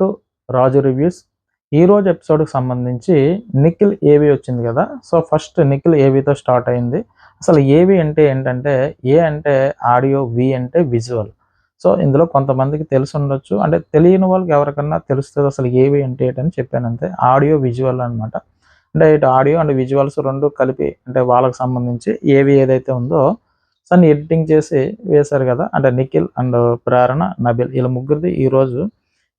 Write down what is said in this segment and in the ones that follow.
To Raju reviews. ఈరోజు ఎపిసోడ్కి సంబంధించి నిఖిల్ ఏవి వచ్చింది కదా. సో ఫస్ట్ నిఖిల్ ఏవితో స్టార్ట్ అయింది. అసలు ఏవి అంటే ఏంటంటే, ఏ అంటే ఆడియో, వి అంటే విజువల్. సో ఇందులో కొంతమందికి తెలిసి ఉండొచ్చు, అంటే తెలియని వాళ్ళకి ఎవరికన్నా తెలుస్తుంది అసలు ఏవి అంటే ఏంటని చెప్పాను అంతే. ఆడియో విజువల్ అనమాట. అంటే ఇటు ఆడియో అండ్ విజువల్స్ రెండు కలిపి, అంటే వాళ్ళకి సంబంధించి ఏవి ఏదైతే ఉందో దాన్ని ఎడిటింగ్ చేసి వేశారు కదా. అంటే నిఖిల్ అండ్ ప్రేరణ, నబిల్ వీళ్ళ ముగ్గురిది ఈరోజు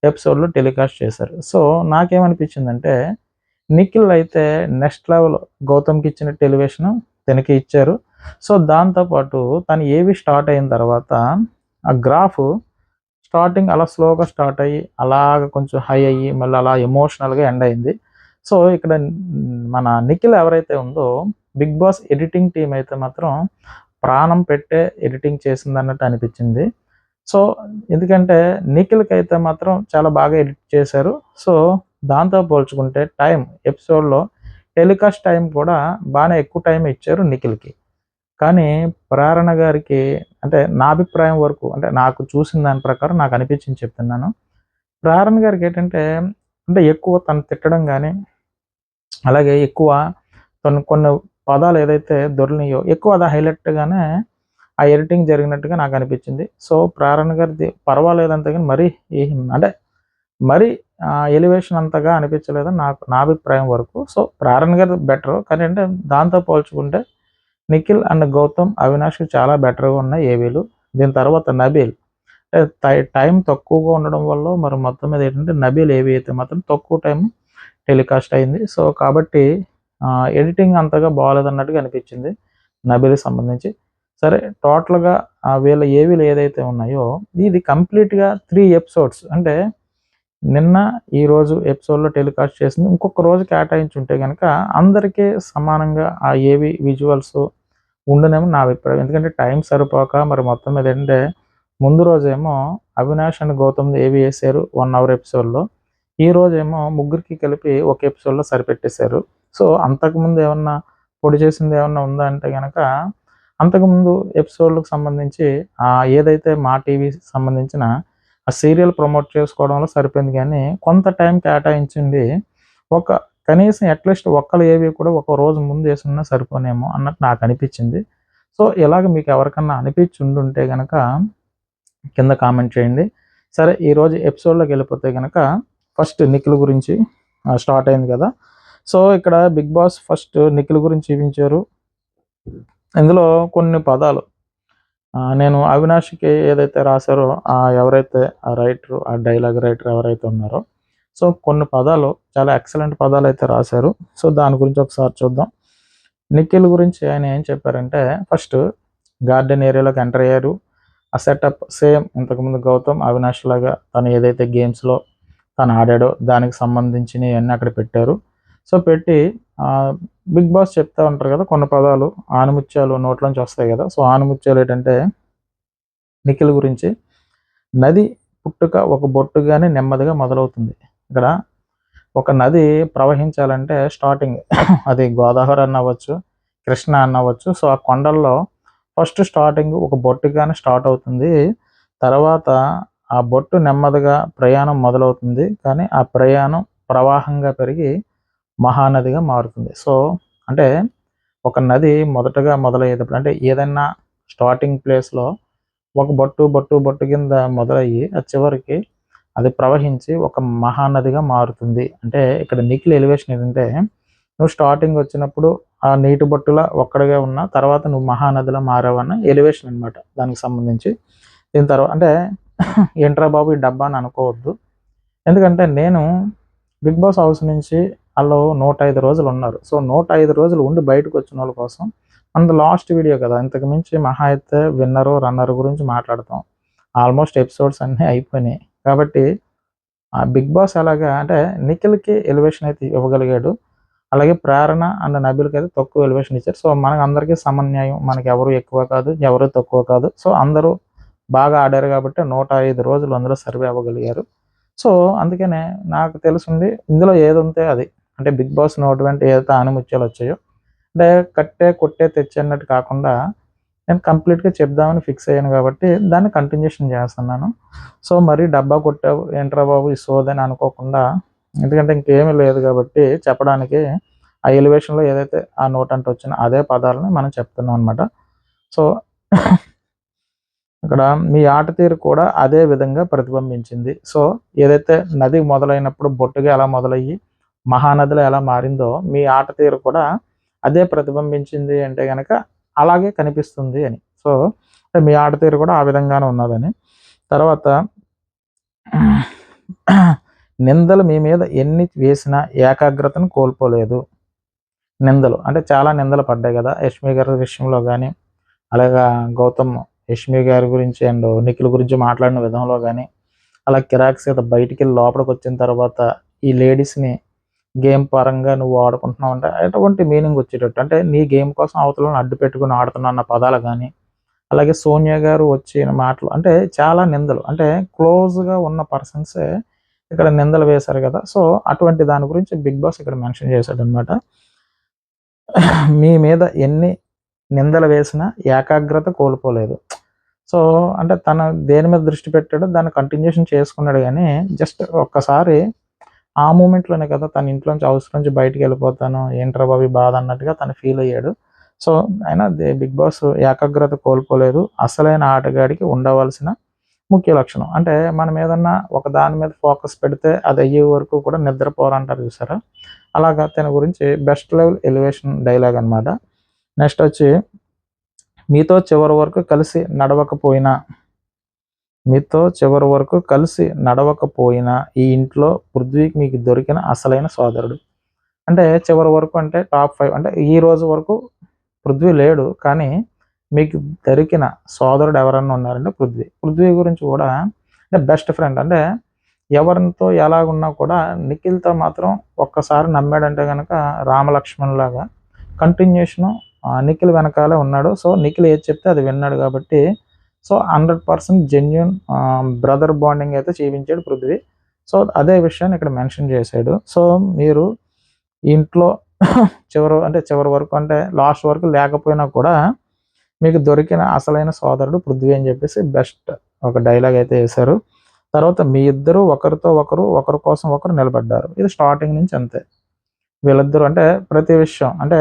ఎపిసోడ్లో టెలికాస్ట్ చేశారు. సో నాకేమనిపించిందంటే, నిఖిల్ అయితే నెక్స్ట్ లెవెల్ గౌతమ్కి ఇచ్చిన టెలివేషన్ తనకి ఇచ్చారు. సో దాంతోపాటు తను ఏవి స్టార్ట్ అయిన తర్వాత ఆ గ్రాఫ్ స్టార్టింగ్ అలా స్లోగా స్టార్ట్ అయ్యి అలాగ కొంచెం హై అయ్యి మళ్ళీ అలా ఎమోషనల్గా ఎండ్ అయింది. సో ఇక్కడ మన నిఖిల్ ఎవరైతే ఉందో, బిగ్ బాస్ ఎడిటింగ్ టీం అయితే మాత్రం ప్రాణం పెట్టే ఎడిటింగ్ చేసింది అన్నట్టు అనిపించింది. సో ఎందుకంటే నిఖిల్కి అయితే మాత్రం చాలా బాగా ఎడిట్ చేశారు. సో దాంతో పోల్చుకుంటే టైం ఎపిసోడ్లో టెలికాస్ట్ టైం కూడా బాగానే ఎక్కువ టైం ఇచ్చారు నిఖిల్కి. కానీ ప్రేరణ గారికి, అంటే నా అభిప్రాయం వరకు, అంటే నాకు చూసిన దాని ప్రకారం నాకు అనిపించింది చెప్తున్నాను. ప్రేరణ గారికి ఏంటంటే, అంటే ఎక్కువ తను తిట్టడం కానీ, అలాగే ఎక్కువ కొన్ని కొన్ని పదాలు ఏదైతే దొరికినాయో ఎక్కువ అది హైలైట్గానే ఆ ఎడిటింగ్ జరిగినట్టుగా నాకు అనిపించింది. సో ప్రేరణ గారిది పర్వాలేదు అంతే, కానీ మరీ అంటే మరీ ఎలివేషన్ అంతగా అనిపించలేదని నా అభిప్రాయం వరకు. సో ప్రేరణ గారి బెటర్, కానీ అంటే దాంతో పోల్చుకుంటే నిఖిల్ అండ్ గౌతమ్, అవినాష్ చాలా బెటర్గా ఉన్నాయి ఏవీలు. దీని తర్వాత నబీల్, అంటే టైం తక్కువగా ఉండడం వల్ల మరి మొత్తం మీద ఏంటంటే నబీల్ ఏవి అయితే మాత్రం తక్కువ టైం టెలికాస్ట్ అయింది. సో కాబట్టి ఎడిటింగ్ అంతగా బాగాలేదన్నట్టుగా అనిపించింది నబీల్కి సంబంధించి. సరే టోటల్గా వీళ్ళ ఏవీలు ఏదైతే ఉన్నాయో ఇది కంప్లీట్గా 3 ఎపిసోడ్స్, అంటే నిన్న ఈరోజు ఎపిసోడ్లో టెలికాస్ట్ చేసింది. ఇంకొక రోజు కేటాయించి ఉంటే కనుక అందరికీ సమానంగా ఆ ఏవి విజువల్స్ ఉండనేమో నా అభిప్రాయం. ఎందుకంటే టైం సరిపోక మరి మొత్తం మీద ఏంటంటే ముందు రోజేమో అవినాష్ అండ్ గౌతమ్ ఏవి వేసారు 1 అవర్ ఎపిసోడ్లో, ఈ రోజేమో ముగ్గురికి కలిపి ఒక ఎపిసోడ్లో సరిపెట్టేశారు. సో అంతకుముందు ఏమన్నా పొడి చేసింది ఏమన్నా ఉందా అంటే కనుక, అంతకుముందు ఎపిసోడ్లకు సంబంధించి ఏదైతే మా టీవీ సంబంధించిన ఆ సీరియల్ ప్రమోట్ చేసుకోవడంలో సరిపోయింది. కానీ కొంత టైం కేటాయించింది ఒక కనీసం అట్లీస్ట్ ఒక్కరు ఏవి కూడా ఒక రోజు ముందు వేసున్నా సరిపోనేమో అన్నట్టు నాకు అనిపించింది. సో ఇలాగ మీకు ఎవరికన్నా అనిపించి ఉండుంటే కనుక కింద కామెంట్ చేయండి. సరే ఈరోజు ఎపిసోడ్లోకి వెళ్ళిపోతే కనుక ఫస్ట్ నిఖిల్ గురించి స్టార్ట్ అయింది కదా. సో ఇక్కడ బిగ్ బాస్ ఫస్ట్ నిఖిల్ గురించి చూపించారు. ఇందులో కొన్ని పదాలు నేను అవినాష్కి ఏదైతే రాశారో ఎవరైతే ఆ రైటర్, ఆ డైలాగ్ రైటర్ ఎవరైతే ఉన్నారో, సో కొన్ని పదాలు చాలా ఎక్సలెంట్ పదాలు అయితే రాశారు. సో దాని గురించి ఒకసారి చూద్దాం. నిఖిల్ గురించి ఆయన ఏం చెప్పారంటే, ఫస్ట్ గార్డెన్ ఏరియాలోకి ఎంటర్ అయ్యారు. ఆ సెటప్ సేమ్ ఇంతకుముందు గౌతమ్, అవినాష్ లాగా తను ఏదైతే గేమ్స్లో తను ఆడాడో దానికి సంబంధించినవన్నీ అక్కడ పెట్టారు. సో పెట్టి బిగ్ బాస్ చెప్తా ఉంటారు కదా కొన్ని పదాలు, ఆనిముత్యాలు నోట్లోంచి వస్తాయి కదా. సో ఆనిముత్యాలు ఏంటంటే నిఖిల్ గురించి, నది పుట్టుక ఒక బొట్టుగానే నెమ్మదిగా మొదలవుతుంది. ఇక్కడ ఒక నది ప్రవహించాలంటే స్టార్టింగ్ అది గోదావరి అన్నవచ్చు, కృష్ణ అన్నవచ్చు. సో ఆ కొండల్లో ఫస్ట్ స్టార్టింగ్ ఒక బొట్టుగానే స్టార్ట్ అవుతుంది. తర్వాత ఆ బొట్టు నెమ్మదిగా ప్రయాణం మొదలవుతుంది, కానీ ఆ ప్రయాణం ప్రవాహంగా పెరిగి మహానదిగా మారుతుంది. సో అంటే ఒక నది మొదటగా మొదలయ్యేటప్పుడు, అంటే ఏదైనా స్టార్టింగ్ ప్లేస్లో ఒక బొట్టు బొట్టు బొట్టు కింద మొదలయ్యి ఆ చివరికి అది ప్రవహించి ఒక మహానదిగా మారుతుంది. అంటే ఇక్కడ నిఖిల్ ఎలివేషన్ ఏంటంటే, నువ్వు స్టార్టింగ్ వచ్చినప్పుడు ఆ నీటి బొట్టులా ఒక్కడిగా ఉన్న తర్వాత నువ్వు మహానదిలో మారావన్న ఎలివేషన్ అనమాట దానికి సంబంధించి. దీని తర్వాత అంటే ఏంట్రా బాబు ఈ డబ్బా అని అనుకోవద్దు. ఎందుకంటే నేను బిగ్ బాస్ హౌస్ నుంచి వాళ్ళు 105 రోజులు ఉన్నారు. సో 105 రోజులు ఉండి బయటకు వచ్చిన వాళ్ళ కోసం మనది లాస్ట్ వీడియో కదా. ఇంతకు మించి మహా అయితే విన్నరు, రన్నర్ గురించి మాట్లాడతాం. ఆల్మోస్ట్ ఎపిసోడ్స్ అన్నీ అయిపోయినాయి. కాబట్టి ఆ బిగ్ బాస్ అలాగా అంటే నిఖిల్కి ఎలివేషన్ అయితే ఇవ్వగలిగాడు. అలాగే ప్రేరణ అండ్ నబీల్కి అయితే తక్కువ ఎలివేషన్ ఇచ్చారు. సో మనకు అందరికీ సమన్యాయం, మనకి ఎవరు ఎక్కువ కాదు, ఎవరు తక్కువ కాదు. సో అందరూ బాగా ఆడారు కాబట్టి 105 రోజులు అందులో సర్వే అవ్వగలిగారు. సో అందుకనే నాకు తెలిసింది ఇందులో ఏది ఉంటే అది, అంటే బిగ్ బాస్ నోటి వెంట ఏదైతే ఆనిముత్యాలు వచ్చాయో, అంటే కట్టే కొట్టే తెచ్చే అన్నట్టు కాకుండా నేను కంప్లీట్గా చెప్దామని ఫిక్స్ అయ్యాను కాబట్టి దాన్ని కంటిన్యూషన్ చేస్తున్నాను. సో మరి డబ్బా కొట్టావు ఏంట్రా బాబు ఈ సోదని అనుకోకుండా, ఎందుకంటే ఇంకేమీ లేదు కాబట్టి చెప్పడానికి, ఆ ఎలివేషన్లో ఏదైతే ఆ నోట్ అంటే వచ్చిన అదే పదాలని మనం చెప్తున్నాం అనమాట. సో ఇక్కడ మీ ఆట తీరు కూడా అదే విధంగా ప్రతిబింబించింది. సో ఏదైతే నది మొదలైనప్పుడు బొట్టుగా ఎలా మొదలయ్యి మహానదిలో ఎలా మారిందో మీ ఆట తీరు కూడా అదే ప్రతిబింబించింది అంటే గనక అలాగే కనిపిస్తుంది అని. సో మీ ఆట తీరు కూడా ఆ విధంగానే ఉన్నదని. తర్వాత నిందలు మీ మీద ఎన్ని వేసినా ఏకాగ్రతను కోల్పోలేదు. నిందలు అంటే చాలా నిందలు పడ్డాయి కదా యష్మి గారి విషయంలో కానీ, అలాగా గౌతమ్ యష్మి గారి గురించి అండ్ నిఖిల్ గురించి మాట్లాడిన విధంలో కానీ, అలా కిరాక్ సీత బయటికి వెళ్ళి లోపలికి వచ్చిన తర్వాత ఈ లేడీస్ని గేమ్ పరంగా నువ్వు ఆడుకుంటున్నావు అంటే ఎటువంటి మీనింగ్ వచ్చేటట్టు, అంటే నీ గేమ్ కోసం అవతలను అడ్డు పెట్టుకుని ఆడుతున్నా అన్న పదాలు కానీ, అలాగే సోనియా గారు వచ్చిన మాటలు అంటే చాలా నిందలు, అంటే క్లోజ్గా ఉన్న పర్సన్సే ఇక్కడ నిందలు వేశారు కదా. సో అటువంటి దాని గురించి బిగ్ బాస్ ఇక్కడ మెన్షన్ చేశాడు అనమాట. మీ మీద ఎన్ని నిందలు వేసినా ఏకాగ్రత కోల్పోలేదు. సో అంటే తన దేని మీద దృష్టి పెట్టాడో దాన్ని కంటిన్యూషన్ చేసుకున్నాడు కానీ జస్ట్ ఒక్కసారి ఆ మూమెంట్లోనే కదా తన ఇంట్లోంచి హౌస్ నుంచి బయటికి వెళ్ళిపోతాను ఏంట్రా బాబు బాధ అన్నట్టుగా తను ఫీల్ అయ్యాడు. సో ఆయన బిగ్ బాస్ ఏకాగ్రత కోల్పోలేదు. అసలైన ఆటగాడికి ఉండవలసిన ముఖ్య లక్షణం అంటే మనం ఏదన్నా ఒక దాని మీద ఫోకస్ పెడితే అది అయ్యే వరకు కూడా నిద్రపోరంటారు చూసారా, అలాగా తన గురించి బెస్ట్ లెవెల్ ఎలివేషన్ డైలాగ్ అనమాట. నెక్స్ట్ వచ్చి మీతో చివరి వరకు కలిసి నడవకపోయినా, మీతో చివరి వరకు కలిసి నడవకపోయినా ఈ ఇంట్లో పృథ్వీకి మీకు దొరికిన అసలైన సోదరుడు. అంటే చివరి వరకు అంటే టాప్ 5 అంటే ఈ రోజు వరకు పృథ్వీ లేడు, కానీ మీకు దొరికిన సోదరుడు ఎవరన్నా ఉన్నారంటే పృథ్వీ. పృథ్వీ గురించి కూడా అంటే బెస్ట్ ఫ్రెండ్, అంటే ఎవరితో ఎలాగున్నా కూడా నిఖిల్తో మాత్రం ఒక్కసారి నమ్మాడంటే కనుక రామలక్ష్మణ్ లాగా కంటిన్యూషను నిఖిల్ వెనకాలే ఉన్నాడు. సో నిఖిల్ ఏది చెప్తే అది విన్నాడు కాబట్టి సో 100% జెన్యున్ బ్రదర్ బాండింగ్ అయితే చూపించాడు పృథ్వీ. సో అదే విషయాన్ని ఇక్కడ మెన్షన్ చేశాడు. సో మీరు ఇంట్లో చివరి వరకు అంటే లాస్ట్ వరకు లేకపోయినా కూడా మీకు దొరికిన అసలైన సోదరుడు పృథ్వీ అని చెప్పేసి బెస్ట్ ఒక డైలాగ్ అయితే వేశారు. తర్వాత మీ ఇద్దరు ఒకరితో ఒకరు ఒకరి కోసం ఒకరు నిలబడ్డారు. ఇది స్టార్టింగ్ నుంచి అంతే. వీళ్ళిద్దరూ అంటే ప్రతి విషయం అంటే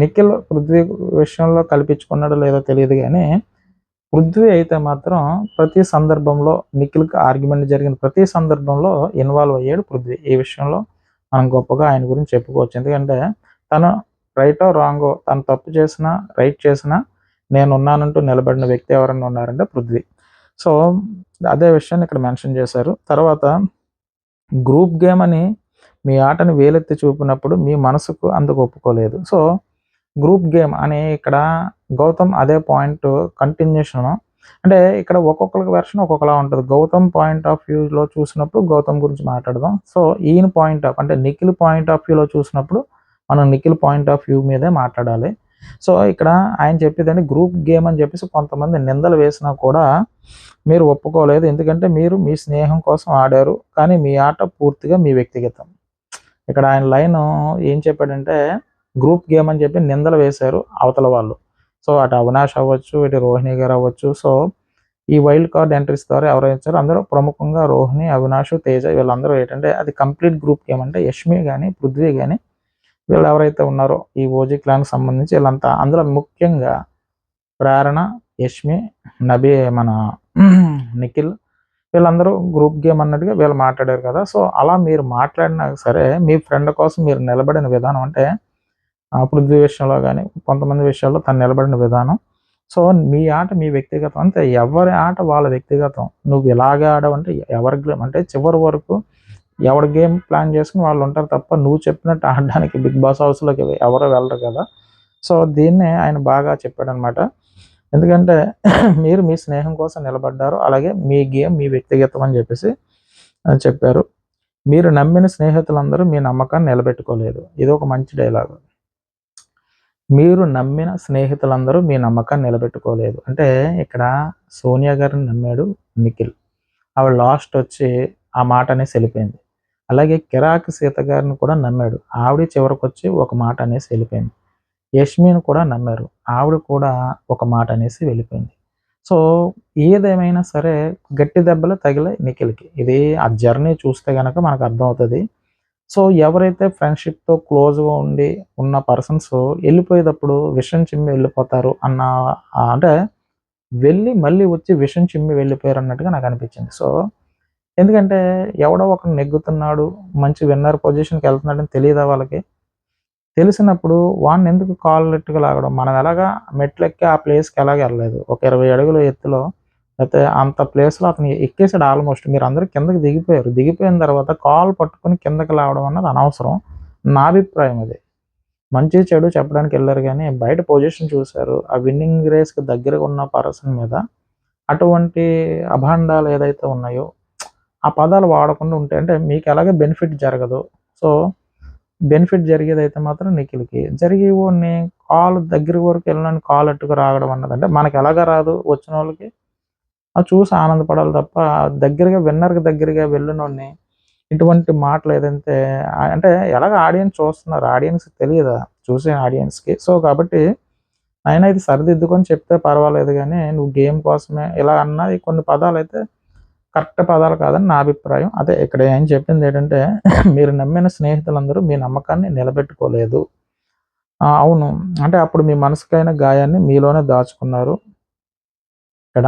నిఖిల్ పృథ్వీ విషయంలో కల్పించుకున్నాడో లేదో తెలియదు కానీ పృథ్వీ అయితే మాత్రం ప్రతి సందర్భంలో నిఖిల్కి ఆర్గ్యుమెంట్ జరిగిన ప్రతి సందర్భంలో ఇన్వాల్వ్ అయ్యాడు పృథ్వీ. ఈ విషయంలో మనం గొప్పగా ఆయన గురించి చెప్పుకోవచ్చు. ఎందుకంటే తను రైటో రాంగో, తను తప్పు చేసినా రైట్ చేసినా నేనున్నానంటూ నిలబడిన వ్యక్తి ఎవరన్నా ఉన్నారంటే పృథ్వీ. సో అదే విషయాన్ని ఇక్కడ మెన్షన్ చేశారు. తర్వాత గ్రూప్ గేమ్ అని మీ ఆటని వేలెత్తి చూపినప్పుడు మీ మనసుకు అందుకు ఒప్పుకోలేదు. సో గ్రూప్ గేమ్ అని ఇక్కడ గౌతమ్ అదే పాయింట్ కంటిన్యూషన్, అంటే ఇక్కడ ఒక్కొక్కరికి వెర్షన్ ఒక్కొక్కలా ఉంటుంది. గౌతమ్ పాయింట్ ఆఫ్ వ్యూలో చూసినప్పుడు గౌతమ్ గురించి మాట్లాడదాం. సో ఈయన పాయింట్ ఆఫ్ అంటే నిఖిల్ పాయింట్ ఆఫ్ వ్యూలో చూసినప్పుడు మనం నిఖిల్ పాయింట్ ఆఫ్ వ్యూ మీదే మాట్లాడాలి. సో ఇక్కడ ఆయన చెప్పేదండి గ్రూప్ గేమ్ అని చెప్పేసి కొంతమంది నిందలు వేసినా కూడా మీరు ఒప్పుకోలేదు, ఎందుకంటే మీరు మీ స్నేహం కోసం ఆడారు, కానీ మీ ఆట పూర్తిగా మీ వ్యక్తిగతం. ఇక్కడ ఆయన లైన్ ఏం చెప్పాడంటే గ్రూప్ గేమ్ అని చెప్పి నిందలు వేశారు అవతల వాళ్ళు. సో అటు అవినాష్ అవ్వచ్చు, ఇటు రోహిణి గారు అవ్వచ్చు. సో ఈ వైల్డ్ కార్డ్ ఎంట్రీస్ ద్వారా ఎవరైతే వచ్చారో అందరూ ప్రముఖంగా రోహిణి, అవినాష్, తేజ వీళ్ళందరూ ఏంటంటే అది కంప్లీట్ గ్రూప్ గేమ్. అంటే యష్మి కానీ పృథ్వీ కానీ వీళ్ళు ఎవరైతే ఉన్నారో ఈ ఓజీ క్లాన్కి సంబంధించి వీళ్ళంతా, అందులో ముఖ్యంగా ప్రేరణ, యష్మి, నబీ, మన నిఖిల్ వీళ్ళందరూ గ్రూప్ గేమ్ అన్నట్టుగా వీళ్ళు మాట్లాడారు కదా. సో అలా మీరు మాట్లాడినా సరే మీ ఫ్రెండ్ కోసం మీరు నిలబడిన విధానం, అంటే పృథ్వీ విషయంలో కానీ కొంతమంది విషయాల్లో తను నిలబడిన విధానం. సో మీ ఆట మీ వ్యక్తిగతం, అంతే ఎవరి ఆట వాళ్ళ వ్యక్తిగతం. నువ్వు ఇలాగే ఆడవంటే ఎవరి గేమ్ అంటే చివరి వరకు ఎవరి గేమ్ ప్లాన్ చేసుకుని వాళ్ళు ఉంటారు తప్ప నువ్వు చెప్పినట్టు ఆడడానికి బిగ్ బాస్ హౌస్లోకి ఎవరో వెళ్ళరు కదా. సో దీన్నే ఆయన బాగా చెప్పాడనమాట. ఎందుకంటే మీరు మీ స్నేహం కోసం నిలబడ్డారు, అలాగే మీ గేమ్ మీ వ్యక్తిగతం అని చెప్పేసి చెప్పారు. మీరు నమ్మిన స్నేహితులందరూ మీ నమ్మకాన్ని నిలబెట్టుకోలేదు. ఇది ఒక మంచి డైలాగ్. మీరు నమ్మిన స్నేహితులందరూ మీ నమ్మకాన్ని నిలబెట్టుకోలేదు అంటే ఇక్కడ సోనియా గారిని నమ్మాడు నిఖిల్, ఆవిడ లాస్ట్ వచ్చి ఆ మాట అనేసి వెళ్ళిపోయింది. అలాగే కిరాక్ సీత గారిని కూడా నమ్మాడు, ఆవిడ చివరికి వచ్చి ఒక మాట అనేసి వెళ్ళిపోయింది. యష్మిని కూడా నమ్మారు. ఆవిడ కూడా ఒక మాట అనేసి వెళ్ళిపోయింది. సో, ఏదేమైనా సరే గట్టి దెబ్బలే తగిలాయి నిఖిల్‌కి. ఇది ఆ జర్నీ చూస్తే గనక మనకు అర్థమవుతది. సో, ఎవరైతే ఫ్రెండ్‌షిప్‌తో క్లోజ్‌గా ఉండి ఉన్న పర్సన్స్ ఎళ్ళిపోయేటప్పుడు విషం చిమ్మి వెళ్ళిపోతారు అన్న అంటే వెళ్ళి మళ్ళీ వచ్చి విషం చిమ్మి వెళ్ళిపోయారన్నట్టుగా నాకనిపించింది. సో, ఎందుకంటే ఎవడో ఒకడు నెగ్గుతున్నాడు, మంచి విన్నర్ పొజిషన్‌కెళ్తున్నాడని తెలీదా వాళ్ళకి? తెలిసినప్పుడు వాడినెందుకు కాళ్ళెట్టుకు లాగడం? మనం ఎలాగా మెట్లెక్కి ఆ ప్లేస్‌కి ఎలాగ ఎళ్ళలేదు. ఒక 20 అడుగుల ఎత్తులో లేతే అంత ప్లేస్‌లో అతను ఎక్కేసాడు ఆల్‌మోస్ట్. మీరందరూ కిందకి దిగిపోయారు. దిగిపోయిన తర్వాత కాలు పట్టుకొని కిందకి లాగడం అన్నది అనవసరం. నా అభిప్రాయం అది. మంచి, చెడు చెప్పడానికెళ్లారు గానీ, బయట పొజిషన్ చూసారు. ఆ విన్నింగ్ రేస్‌కి దగ్గరగా ఉన్న పర్సన్ మీద అటువంటి అభాండాలు ఏదైతే ఉన్నాయో, ఆ పదాలు వాడకుండా ఉంటే అంటే మీకెలాగో బెనిఫిట్ జరగదు. సో, బెనిఫిట్ జరిగేదైతే మాత్రం నిఖిల్‌కి. జరిగి వోడిని కాలు దగ్గర వరకు ఎళ్ళినోడిని కాలట్టుకు రావడం అన్నది అంటే మనకెలాగా రాదు వచ్చినోళ్ళకి. అది చూసి ఆనందపడాలి తప్ప దగ్గరగా విన్నర్‌కి దగ్గరగా వెళ్ళినోడిని ఇటువంటి మాటలు ఏదైతే అంటే ఎలాగో ఆడియన్స్ చూస్తున్నారు. ఆడియన్స్‌కి తెలియదా? చూసే ఆడియన్స్‌కి. సో, కాబట్టి అయినా ఇది సరిదిద్దుకొని చెప్తే పర్వాలేదు గానీ, నువ్వు గేమ్ కోసమే ఇలా అన్నది కొన్ని పదాలైతే కరెక్ట్ పదాలు కాదని నా అభిప్రాయం. అదే ఇక్కడ ఏం చెప్పిందేంటంటే, మీరు నమ్మిన స్నేహితులందరూ మీ నమ్మకాన్ని నిలబెట్టుకోలేదు. అవును. అంటే అప్పుడు మీ మనసుకైన గాయాన్ని మీలోనే దాచుకున్నారు. ఇక్కడ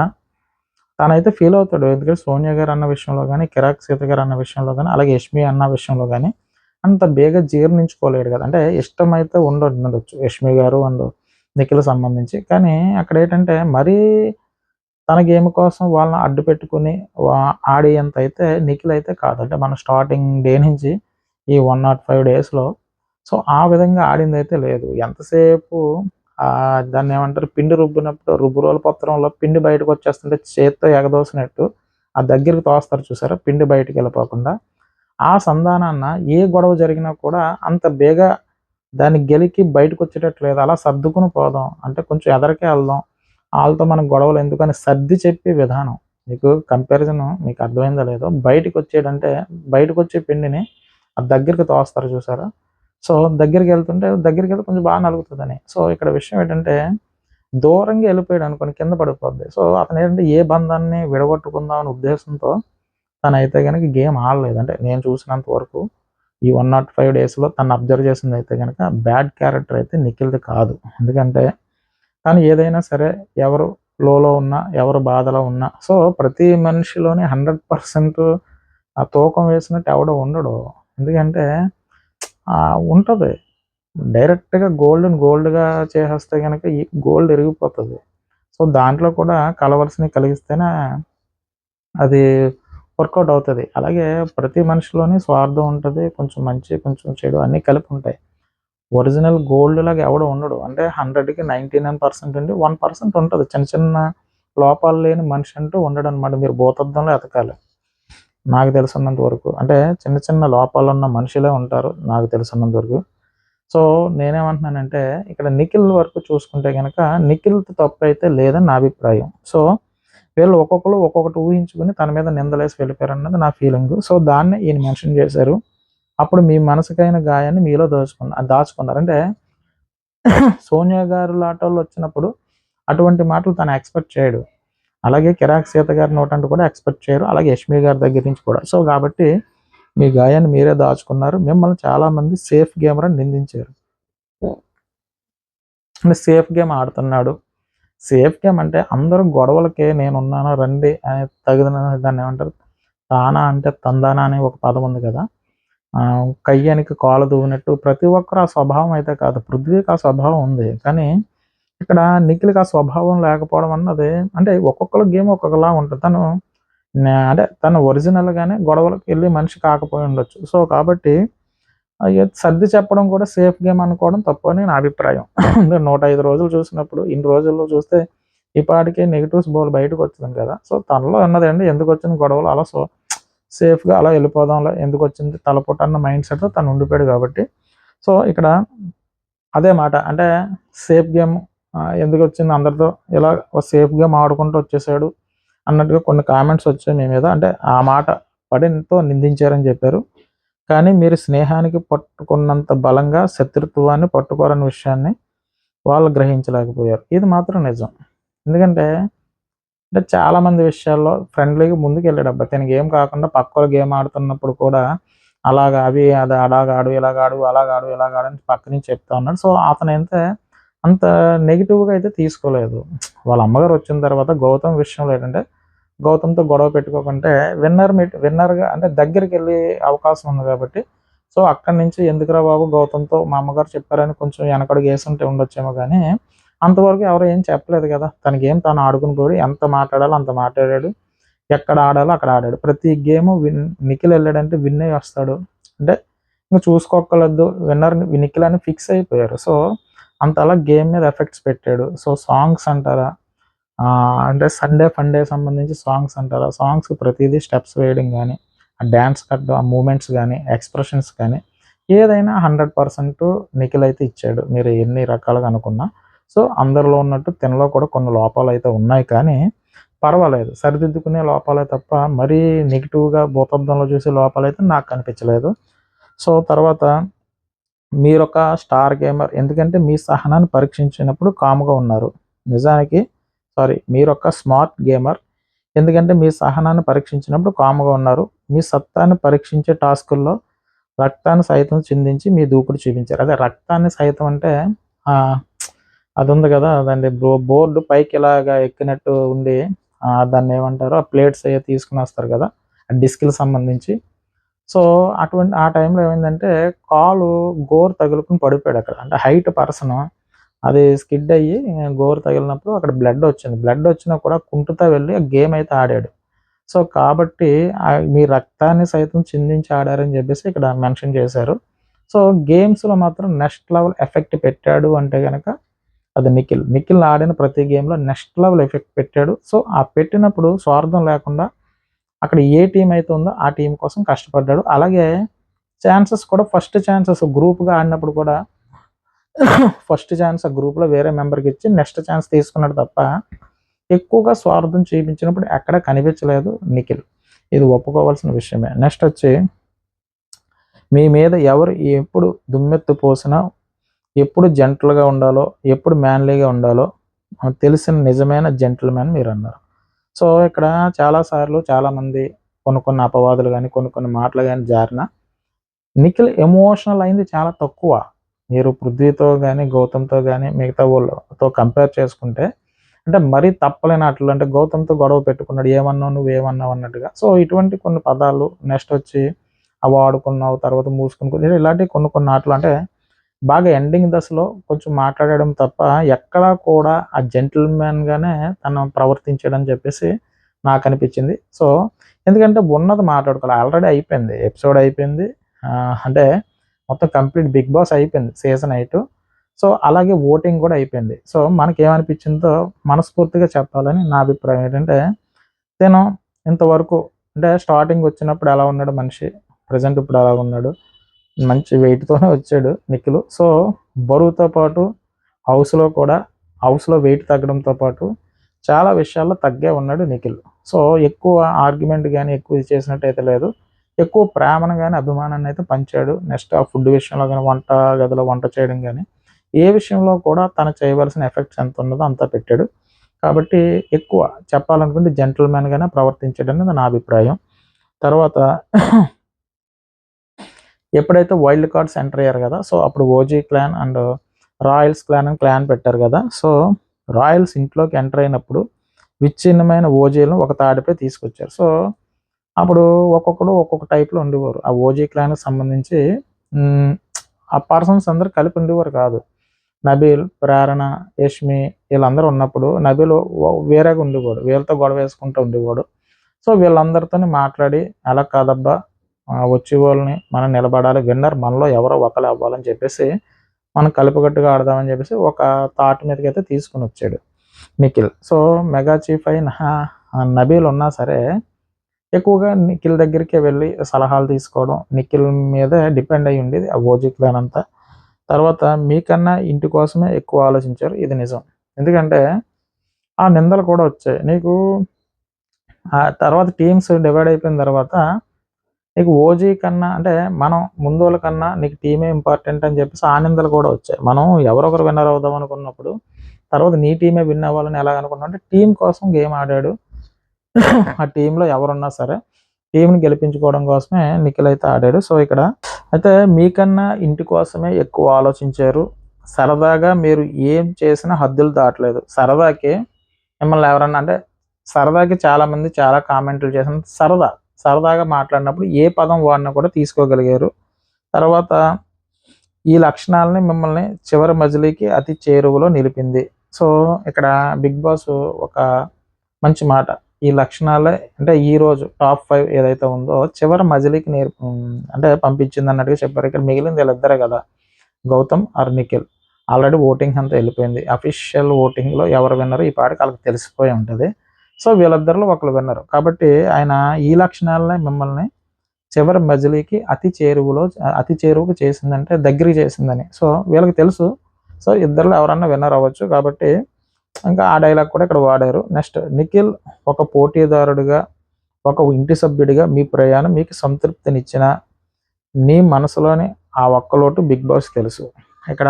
తనైతే ఫీల్ అవుతాడు. ఎందుకంటే సోనియా గారు అన్న విషయంలో గాని, కిరాక్ సీత గారు అన్న విషయంలో గాని, అలాగే యష్మి అన్న విషయంలో గాని, అంత బేగా జీర్ణించుకోలేడు కదా! అంటే ఇష్టమైతే ఉండుండొచ్చు యష్మి గారు అండ్ నిఖిల్ సంబంధించి. కానీ అక్కడేంటంటే మరీ తన గేమ్ కోసం వాళ్ళని అడ్డు పెట్టుకొని ఆడేంతైతే నిఖిల్ అయితే కాదు. అంటే మనం స్టార్టింగ్ డే నుంచి ఈ 105 డేస్‌లో సో, ఆ విధంగా ఆడిందైతే లేదు. ఎంతసేపు దాన్నేమంటారు పిండి రుబ్బినప్పుడు రుబ్బురోలు పత్రంలో పిండి బయటకొచ్చేస్తుంటే చేత్తో ఎగదోసినట్టు ఆ దగ్గరికి తోస్తారు చూసారా పిండి బయటికెళ్ళిపోకుండా. ఆ సంధానాన ఏ గొడవ జరిగినా కూడా అంత బేగా దాన్ని గెలికి బయటకొచ్చేటట్టు లేదు. అలా సర్దుకొని పోదాం. అంటే కొంచెం ఎదరకే ఎళ్దాం. ఆళ్ళతో మనకు గొడవలెందుకని సర్ది చెప్పే విధానం. మీకు కంపారిజను మీకు అర్థమైందో లేదో బయటికొచ్చేడంటే బయటకొచ్చే పిండిని ఆ దగ్గరికి తోస్తారు చూసారా? సో, దగ్గరికెళ్తే కొంచెం బాగా నలుగుతదని. సో, ఇక్కడ విషయం ఏంటంటే దూరంగా ఎళ్ళిపోయాడనుకోండి కింద పడిపోద్ది. సో, అతనేంటంటే ఏ బంధాన్ని విడగొట్టుకుందాం అనే ఉద్దేశంతో తనైతే గనక గేమ్ ఆడలేదు. అంటే నేను చూసినంత వరకు ఈ 105 డేస్‌లో తనని అబ్జర్వ్ చేసిందైతే గనక బ్యాడ్ క్యారెక్టర్ అయితే నిఖిల్‌ది కాదు. ఎందుకంటే తను ఏదైనా సరే ఎవరు లోలో ఉన్నా, ఎవరు బాధలో ఉన్నా సో, ప్రతి మనిషిలోని 100% ఆ తూకం వేసినట్టు ఎవడు ఉండడు. ఎందుకంటే ఉంటది. డైరెక్ట్‌గా గోల్డ్‌ని గోల్డ్‌గా చేసేస్తే గనక ఈ గోల్డ్ ఇరిగిపోతది. సో, దాంట్లో కూడా కలవలసినవి కలిగిస్తేనే అది వర్కౌట్ అవుతది. అలాగే ప్రతి మనిషిలోని స్వార్థం ఉంటది. కొంచెం మంచి, కొంచెం చెడు అన్నీ కలిపి ఉంటాయి. ఒరిజినల్ గోల్డ్ లాగా ఎవడు ఉండడు. అంటే 100కి 99% ఉండి 1% ఉంటది. చిన్న చిన్న లోపాలు లేని మనిషి అంటూ ఉండడనమాట. మీరు భూతద్దంలో ఎతకాలి. నాకు తెలిసినంత వరకు. అంటే చిన్న చిన్న లోపాలున్న మనుషులే ఉంటారు. నాకు తెలిసినంత వరకు. సో, నేనేమంటున్నానంటే ఇక్కడ నిఖిల్ వరకు చూసుకుంటే గనక నిఖిల్‌ది తప్పైతే లేదని నా అభిప్రాయం. సో, వీళ్ళు ఒక్కొక్కళ్ళు ఒక్కొక్కటి ఊహించుకొని తన మీద నిందలేసి వెళ్ళిపోయారన్నది నా ఫీలింగు. సో, దాన్నే ఈయన మెన్షన్ చేశారు. అప్పుడు మీ మనసుకైన గాయాన్ని మీలో దాచుకున్నారు. అంటే సోనియా గారు లాంటోళ్ళొచ్చినప్పుడు అటువంటి మాటలు తను ఎక్స్‌పెక్ట్ చేయడు. అలాగే కిరాక్ సీత గారి నోటంట కూడా ఎక్స్‌పెక్ట్ చేయరు. అలాగే యష్మి గారి దగ్గర నుంచి కూడా. సో, కాబట్టి మీ గాయాన్ని మీరే దాచుకున్నారు. మిమ్మల్ని చాలామంది సేఫ్ గేమర్ అని నిందించారు. అంటే సేఫ్ గేమ్ ఆడుతున్నాడు. సేఫ్ గేమ్ అంటే అందరూ గొడవలకే నేనున్నాను రండి అని తగిన దాన్నేమంటారు? తానా అంటే తందానా అనే ఒక పదం ఉంది కదా! కయ్యానికి కాలు దువ్వినట్టు ప్రతి ఒక్కరు ఆ స్వభావం అయితే కాదు. పృథ్వీకి ఆ స్వభావం ఉంది. కానీ ఇక్కడ నిఖిల్‌కి ఆ స్వభావం లేకపోవడం అన్నది అంటే ఒక్కొక్కళ్ళ గేమ్ ఒక్కొక్కలా ఉంటది. అంటే తను ఒరిజినల్‌గానే గొడవలకెళ్ళే మనిషి కాకపోయి ఉండొచ్చు. సో, కాబట్టి సర్ది చెప్పడం కూడా సేఫ్ గేమ్ అనుకోవడం తప్పు అని నా అభిప్రాయం. 105 రోజులు చూసినప్పుడు ఇన్ని రోజుల్లో చూస్తే ఈ పాటికే నెగెటివ్స్ బయటకొచ్చింది కదా! సో, తనలో ఉన్నదండి ఎందుకొచ్చిన గొడవలు అలా సేఫ్‌గా అలా వెళ్ళిపోదాంలే ఎందుకొచ్చింది తలపోటు అన్న మైండ్ సెట్‌తో తను ఉండిపోయాడు కాబట్టి సో, ఇక్కడ అదే మాట అంటే సేఫ్ గేమ్ ఎందుకొచ్చింది అందరితో ఇలా సేఫ్ గేమ్ ఆడుకుంటూ వచ్చేసాడు అన్నట్టుగా కొన్ని కామెంట్స్ వచ్చాయి మీ మీద. అంటే ఆ మాట పడి నిందించారని చెప్పారు. కానీ మీరు స్నేహానికి పట్టుకున్నంత బలంగా శత్రుత్వాన్ని పట్టుకోరన్న విషయాన్ని వాళ్ళు గ్రహించలేకపోయారు. ఇది మాత్రం నిజం. ఎందుకంటే అంటే చాలామంది విషయాల్లో ఫ్రెండ్లీగా ముందుకెళ్ళాడు అబ్బా! తిను గేమ్ కాకుండా పక్కోళ్ళు గేమ్ ఆడుతున్నప్పుడు కూడా అలాగా అది అలాగాడు, ఇలాగాడు, అలాగాడు, ఇలాగాడు అని పక్క నుంచి చెప్తా ఉన్నాడు. సో, అతనైతే అంత నెగెటివ్‌గా అయితే తీసుకోలేదు. వాళ్ళ అమ్మగారు వచ్చిన తర్వాత గౌతమ్ విషయంలో ఏంటంటే, గౌతమ్‌తో గొడవ పెట్టుకోకుంటే విన్నర్‌గా అంటే దగ్గరికెళ్ళే అవకాశం ఉంది కాబట్టి, సో, అక్కడి నుంచి ఎందుకురా బాబు గౌతమ్‌తో మా అమ్మగారు చెప్పారని కొంచెం వెనకడుగేసుంటే ఉండొచ్చేమో గానీ, అంతవరకు ఎవరు ఏం చెప్పలేదు గదా! తన గేమ్ తాను ఆడుకుని పోయి ఎంత మాట్లాడాలో అంత మాట్లాడాడు. ఎక్కడ ఆడాలో అక్కడ ఆడాడు. ప్రతి గేము నిఖిల్ ఎళ్ళాడంటే విన్ అయ్యి వస్తాడు. అంటే ఇంక చూసుకోక్కర్లేదు నిఖిల్ అని ఫిక్స్ అయిపోయారు. సో, అంతలా గేమ్ మీద ఎఫెక్ట్స్ పెట్టాడు. సో, సాంగ్స్ అంటారా? అంటే సండే ఫండే సంబంధించి సాంగ్స్ అంటారా? సాంగ్స్‌కి ప్రతీదీ స్టెప్స్ వేయడం గానీ, ఆ డాన్స్ కట్ ఆ మూవ్‌మెంట్స్ గానీ, ఎక్స్‌ప్రెషన్స్ కానీ ఏదైనా 100% నిఖిల్ అయితే ఇచ్చాడు. మీరు ఎన్ని రకాలుగా అనుకున్నా. సో, అందరిలో ఉన్నట్టు తినలో కూడా కొన్ని లోపాలైతే ఉన్నాయి కానీ పర్వాలేదు. సరిదిద్దుకునే లోపాలే తప్ప మరీ నెగెటివ్‌గా భూతద్దంలో చూసే లోపాలైతే నాకు కనిపించలేదు. సో, తర్వాత మీరొక స్టార్ గేమర్ ఎందుకంటే మీ సహనాన్ని పరీక్షించినప్పుడు కామ్‌గా ఉన్నారు. నిజానికి మీరొక స్మార్ట్ గేమర్. ఎందుకంటే మీ సహనాన్ని పరీక్షించినప్పుడు కామ్‌గా ఉన్నారు. మీ సత్తాన్ని పరీక్షించే టాస్కుల్లో రక్తాన్ని సైతం చిందించి మీ దూకుడు చూపించారు. అదే రక్తాన్ని సైతం అంటే ఆహ్, అదుంది గదా! దాన్ని బోర్డ్ పైకి ఇలాగా ఎక్కినట్టు ఉండి దాన్నేమంటారు? ఆ ప్లేట్స్ అయ్యి తీసుకొనొస్తారు గదా! ఆ డిస్క్‌కి సంబంధించి. సో, ఆ టైంలో ఏమైందంటే కాలు గోరు తగులుకొని పడిపోయాడక్కడ. అంటే హైట్ పర్సను. అది స్కిడ్ అయ్యి గోరు తగిలినప్పుడు అక్కడ బ్లడొచ్చింది. బ్లడొచ్చినా కూడా కుంటుతా వెళ్లి ఆ గేమ్ అయితే ఆడాడు. సో, కాబట్టి మీ రక్తాన్ని సైతం చిందించి ఆడారని జెప్పేసి ఇక్కడ మెన్షన్ చేశారు. సో, గేమ్స్‌లో మాత్రం నెక్స్ట్ లెవెల్ ఎఫెక్ట్ పెట్టాడు అంటే గనక అది నిఖిల్. నిఖిల్ ఆడిన ప్రతి గేమ్‌లో నెక్స్ట్ లెవెల్ ఎఫెక్ట్ పెట్టాడు. సో, ఆ పెట్టినప్పుడు స్వార్థం లేకుండా అక్కడ ఏ టీమ్ అయితే ఉందో ఆ టీమ్ కోసం కష్టపడ్డాడు. అలాగే ఛాన్సెస్ కూడా ఫస్ట్ ఛాన్సెస్ గ్రూప్‌గా ఆడినప్పుడు కూడా ఫస్ట్ ఛాన్స్ ఆ గ్రూప్‌లో వేరే మెంబర్‌కిచ్చి నెక్స్ట్ ఛాన్స్ తీసుకున్నాడు తప్ప, ఎక్కువగా స్వార్థం చూపించినప్పుడు ఎక్కడ కనిపించలేదు నిఖిల్. ఇది ఒప్పుకోవాల్సిన విషయమే. నెక్స్ట్ వచ్చి మీ మీద ఎవరు ఎప్పుడు దుమ్మెత్తి పోసినా, ఎప్పుడు జెంటిల్‌గా ఉండాలో, ఎప్పుడు మ్యాన్‌లీగా ఉండాలో తెలిసిన నిజమైన జెంటిల్‌మెన్ మీరన్నారు. సో, ఇక్కడ చాలా సార్లు చాలామంది కొన్ని కొన్ని అపవాదులు గాని, కొన్ని కొన్ని మాటలు గాని జారిన నిఖిల్ ఎమోషనల్ అయింది చాలా తక్కువ. మీరు 'పృథ్వీతో' గాని, 'గౌతమ్‌తో' గాని మిగతా వోళ్ళతో కంపేర్ చేసుకుంటే అంటే మరీ తప్పలేనట్లు అంటే 'గౌతమ్‌తో' గొడవ పెట్టుకున్నాడు. "ఏమన్నావు? నువ్వేమన్నావు?" అన్నట్టుగా. సో, ఇటువంటి కొన్ని పదాలు నెక్స్ట్ వచ్చి వాడుకున్నావు, తర్వాత మూసుకొని ఇలాంటివి కొన్ని కొన్ని ఆటలు అంటే బాగా ఎండింగ్ దశలో కొంచెం మాట్లాడడం తప్ప ఎక్కడా కూడా ఆ జెంటిల్‌మెన్‌గానే తను ప్రవర్తించాడని చెప్పేసి నాకనిపించింది. సో, ఎందుకంటే ఉన్నది మాట్లాడుకోవాలి. ఆల్రెడీ అయిపోయింది. ఎపిసోడ్ అయిపోయింది. అంటే మొత్తం కంప్లీట్ 'బిగ్ బాస్' అయిపోయింది సీజన్ 8. సో, అలాగే ఓటింగ్ కూడా అయిపోయింది. సో, మనకేమనిపించిందో మనస్ఫూర్తిగా చెప్పాలని నా అభిప్రాయం ఏంటంటే, తిను ఇంతవరకు అంటే స్టార్టింగ్ వచ్చినప్పుడు ఎలా ఉన్నాడు మనిషి, ప్రెజెంట్ ఇప్పుడు ఎలా ఉన్నాడు. మంచి వెయిట్‌తోనే వచ్చాడు నిఖిల్. సో, బరువుతో పాటు హౌస్‌లో కూడా హౌస్‌లో వెయిట్ తగ్గడంతో పాటు చాలా విషయాల్లో తగ్గే ఉన్నాడు నిఖిల్. సో, ఎక్కువ ఆర్గ్యుమెంట్ గాని, ఎక్కువ ఇది చేసినట్టయితే లేదు. ఎక్కువ ప్రేమను గాని, అభిమానాన్ని అయితే పంచాడు. నెక్స్ట్ ఆ ఫుడ్ విషయంలో గాని, వంట గదిలో వంట చేయడం గాని, ఏ విషయంలో కూడా తను చేయవలసిన ఎఫెక్ట్స్ ఎంత ఉన్నదో అంతా పెట్టాడు. కాబట్టి ఎక్కువ చెప్పాలనుకుంటే జెంటిల్‌మెన్‌గానే ప్రవర్తించాడనేది నా అభిప్రాయం. తర్వాత ఎప్పుడైతే వైల్డ్ కార్డ్స్ ఎంటర్ అయ్యారు గదా! సో, అప్పుడు OG clan and Royals clan అని క్లాన్ పెట్టారు గదా! సో, రాయల్స్ ఇంట్లోకి ఎంటర్ అయినప్పుడు విచ్ఛిన్నమైన ఓజీలను ఒక తాడుపై తీసుకొచ్చారు. సో, అప్పుడు ఒక్కొక్కడు ఒక్కొక్క టైప్‌లో ఉండేవారు. ఆ ఓజీ క్లాన్‌కి సంబంధించి హ్మ్. ఆ పర్సన్స్ అందరూ కలిపి ఉండేవారు కాదు. నబీల్, ప్రేరణ, యష్మి వీళ్ళందరూ ఉన్నప్పుడు నబీల్ వేరేగా ఉండేవాడు. వీళ్ళతో గొడవ వేసుకుంటూ ఉండేవాడు. సో, వీళ్ళందరితోని మాట్లాడి అలా కాదబ్బా! వచ్చేవాళ్ళని మనం నిలబడాలి. విన్నర్ మనలో ఎవరో ఒకళ్ళు అవ్వాలని చెప్పేసి, మనం కలిసికట్టుగా ఆడదామని చెప్పేసి ఒక థాట్ మీదకైతే తీసుకొనొచ్చాడు నిఖిల్. సో, మెగా చీఫ్ అయిన నబీల్ ఉన్నా సరే, ఎక్కువగా నిఖిల్ దగ్గరికే వెళ్లి సలహాలు తీసుకోవడం, నిఖిల్ మీదే డిపెండ్ అయ్యి ఉండేది ఆ ఓజీ క్లాన్ అంతా. తర్వాత మీకన్నా ఇంటి కోసమే ఎక్కువ ఆలోచించారు. ఇది నిజం. ఎందుకంటే, ఆ నిందలు కూడా వచ్చాయి. నీకు ఆ తర్వాత టీమ్స్ డివైడ్ అయిపోయిన తర్వాత నీకు ఓజీ కన్నా అంటే మనం ముందోళ్ళ కన్నా నీకు టీమే ఇంపార్టెంట్ అని చెప్పేసి ఆనందాలు కూడా వచ్చాయి. మనం ఎవరొకరు విన్నర్ అవుదాం అనుకున్నప్పుడు తర్వాత నీ టీమే విన్ అవ్వాలని ఎలా అనుకున్నాం అంటే టీం కోసం గేమ్ ఆడాడు. ఆ టీంలో ఎవరున్నా సరే టీంని గెలిపించుకోవడం కోసమే నిఖిల్ అయితే ఆడాడు. సో ఇక్కడ అయితే మీకన్నా ఇంటి కోసమే ఎక్కువ ఆలోచించారు. సరదాగా మీరు ఏం చేసినా హద్దులు దాటలేదు. సరదాకి మిమ్మల్ని ఎవరన్నా అంటే సరదాకి చాలామంది చాలా కామెంట్లు చేసిన సరదాగా మాట్లాడినప్పుడు ఏ పదం వాడినా కూడా తీసుకోగలిగారు. తర్వాత ఈ లక్షణాలని మిమ్మల్ని చివరి మజిలీకి అతి చేరువలో నిలిపింది. సో ఇక్కడ బిగ్ బాస్ ఒక మంచి మాట, ఈ లక్షణాలే అంటే ఈరోజు టాప్ 5 ఏదైతే ఉందో చివరి మజిలీకి అంటే పంపించింది అన్నట్టుగా చెప్పారు. ఇక్కడ మిగిలింది వీళ్ళిద్దరే కదా, Gautam or Nikhil. Already voting అంతా వెళ్ళిపోయింది. అఫీషియల్ ఓటింగ్లో ఎవరు విన్నరు ఈ పాటికి వాళ్ళకి తెలిసిపోయి ఉంటుంది. సో వీళ్ళిద్దరిలో ఒకరు విన్నరు కాబట్టి ఆయన ఈ లక్షణాలనే మిమ్మల్ని చివరి మజిలీకి అతి చేరువుకు చేసిందంటే దగ్గరికి చేసిందని. సో వీళ్ళకి తెలుసు. సో ఇద్దరిలో ఎవరన్నా విన్నర్ అవ్వచ్చు కాబట్టి ఇంకా ఆ డైలాగ్ కూడా ఇక్కడ వాడారు. నెక్స్ట్ నిఖిల్ ఒక పోటీదారుడిగా ఒక ఇంటి సభ్యుడిగా మీ ప్రయాణం మీకు సంతృప్తినిచ్చిన నీ మనసులోని ఆ ఒక్క లోటు బిగ్ బాస్ తెలుసు. ఇక్కడ